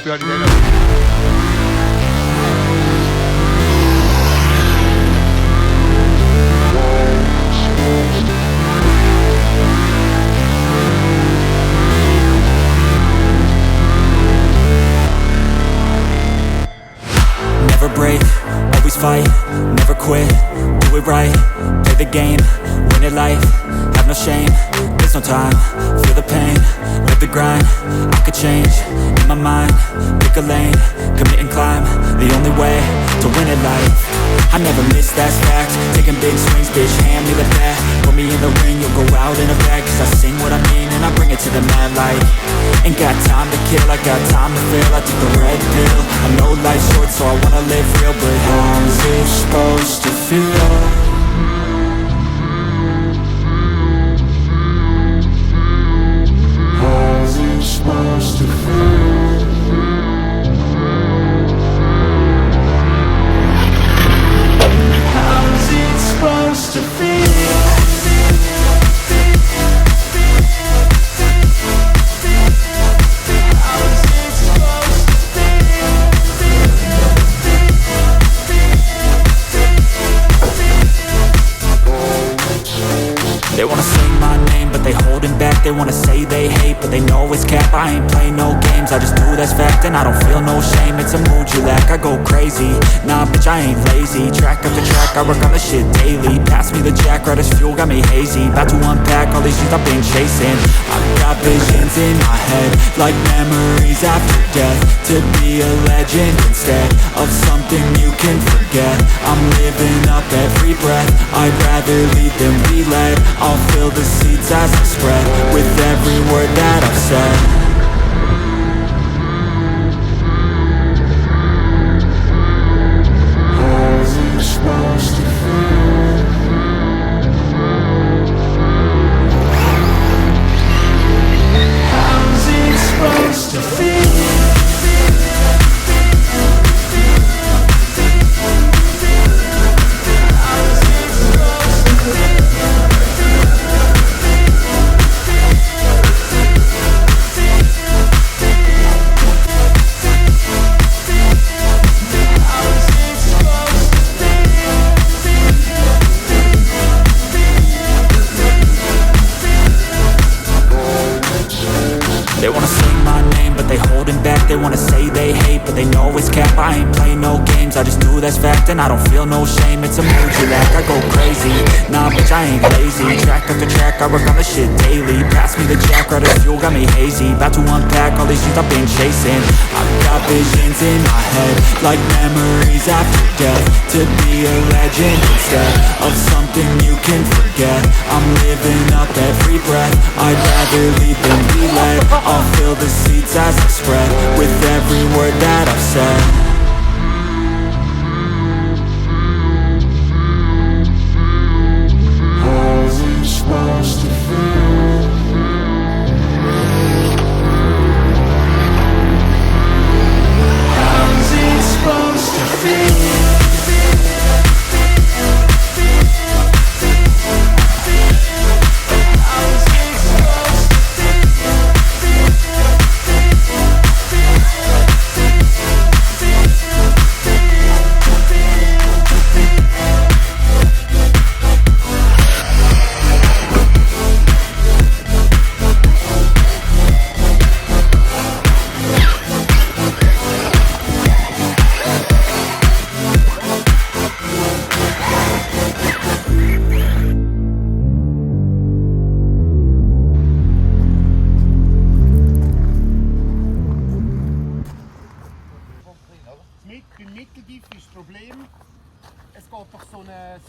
dafür halt nicht. Never break, always fight, never quit, do it right, play the game, win it life, have no shame, there's no time, feel the pain, live the grind, I could change, in my mind, pick a lane, commit and climb, the only way to win it life. I never miss, that's fact, taking big swings, bitch, hand me the bat, put me in the ring, you'll go out in a bag, cause I sing what I mean and I bring it to the mad light. Ain't got time to kill, I got time to feel, I took the red pill, I know life's short so I wanna live real, but how's it supposed to feel? How's it supposed to feel? How's it supposed to feel? They wanna say my name, but they holding back. They wanna say they hate, but they know it's cap. I ain't play no games, I just do that's fact. And I don't feel no shame, it's a mood you lack. I go crazy, nah bitch I ain't lazy. Track after track, I work on this shit daily. Pass me the jack, right as fuel, got me hazy. About to unpack all these things I've been chasing. I've got visions in my head, like memories after death. To be a legend instead of something you can forget. I'm living up every breath, I'd rather lead than be led. I'll fill the seeds as I spread with every word that I've said. How's it supposed to feel? How's it supposed to feel? They wanna say my name, but they holding back. They wanna say they hate, but they know it's cap. I ain't play no games, I just do that's fact. And I don't feel no shame, it's a mood you lack. I go crazy, nah bitch I ain't lazy. Track after track, I work on this shit daily. Pass me the jack, right as fuel, got me hazy. About to unpack all these things I've been chasing. I've got visions in my head, like memories after death. To be a legend instead of something you can forget. I'm living up every breath, I'd rather lead than be led. I'll fill the seeds as I spread with every word that I've said. How's it supposed to feel? How's it supposed to feel? Beim Mitteldiff ist das Problem, es geht doch so eine